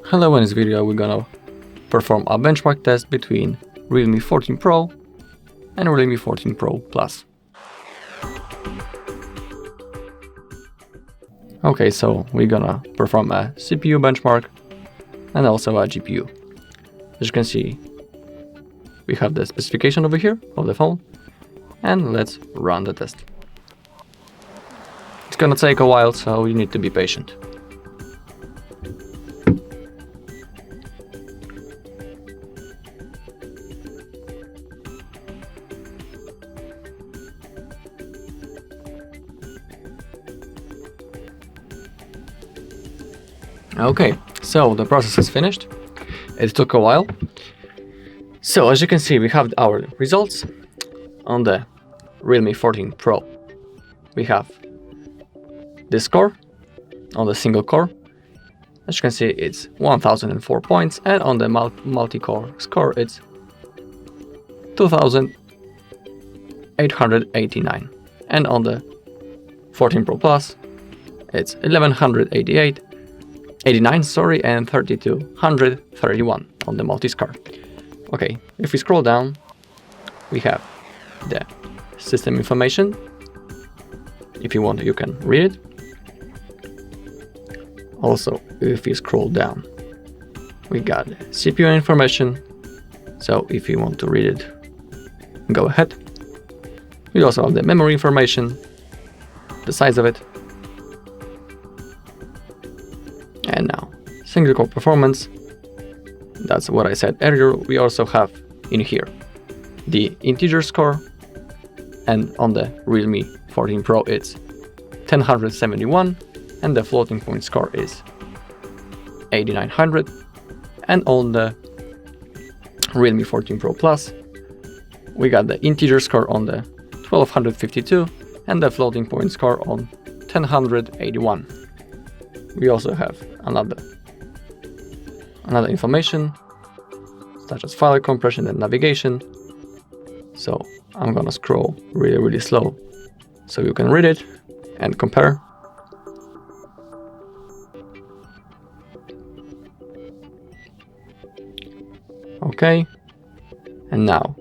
Hello, in this video we're gonna perform a benchmark test between Realme 14 Pro and Realme 14 Pro Plus. Okay, so we're gonna perform a CPU benchmark and also a GPU. As you can see, we have the specification over here of the phone, and let's run the test. It's gonna take a while, so you need to be patient. Okay, so the process is finished. It took a while. So as you can see, we have our results on the Realme 14 Pro. We have this score on the single core. As you can see, it's 1004 points, and on the multi-core score, it's 2889. And on the 14 Pro Plus, it's 1189, and 3231 on the multi-score. Okay, if we scroll down, we have the system information. If you want, you can read it. Also, if you scroll down, we got CPU information. So if you want to read it, go ahead. We also have the memory information, the size of it. And now, single core performance. That's what I said earlier. We also have in here the integer score, and on the Realme 14 Pro it's 1071, and the floating point score is 8900. And on the Realme 14 Pro Plus, we got the integer score on the 1252 and the floating point score on 1081. We also have another information, such as file compression and navigation. So I'm gonna scroll really slow so you can read it and compare. Okay, and now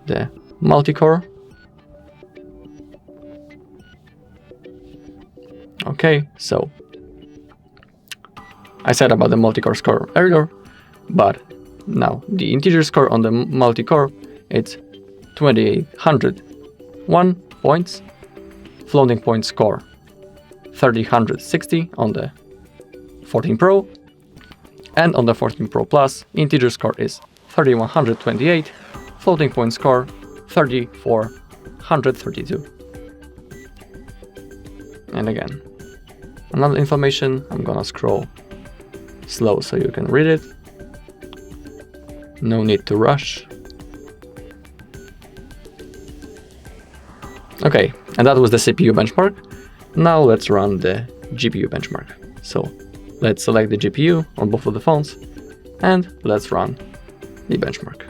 the multi-core. Okay, so I said about the multi-core score earlier, but now the integer score on the multi-core, it's 2801 points, floating point score 3060 on the 14 Pro, and on the 14 Pro Plus, integer score is 3128, floating point score 3432. And again, another information. I'm gonna scroll slow so you can read it. No need to rush. Okay, and that was the CPU benchmark. Now let's run the GPU benchmark. So let's select the GPU on both of the phones and let's run the benchmark.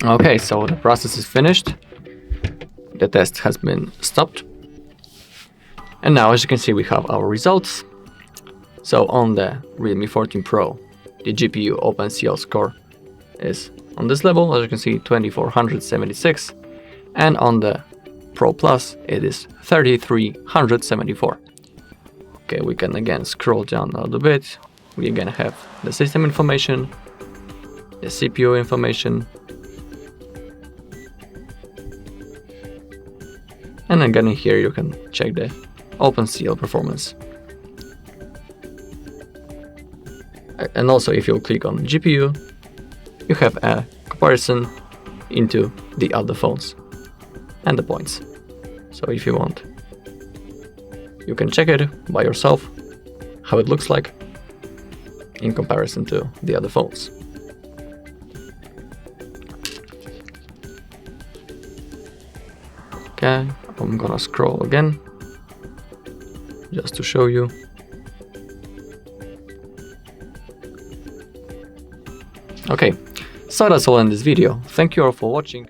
Okay, so the process is finished. The test has been stopped. And now, as you can see, we have our results. So on the Realme 14 Pro, the GPU OpenCL score is on this level, as you can see, 2476. And on the Pro Plus, it is 3374. Okay, we can again scroll down a little bit. We again have the system information, the CPU information, and again in here you can check the OpenCL performance. And also, if you click on GPU, you have a comparison into the other phones and the points. So if you want, you can check it by yourself, how it looks like in comparison to the other phones. Okay, I'm gonna scroll again, just to show you. Okay, so that's all in this video. Thank you all for watching.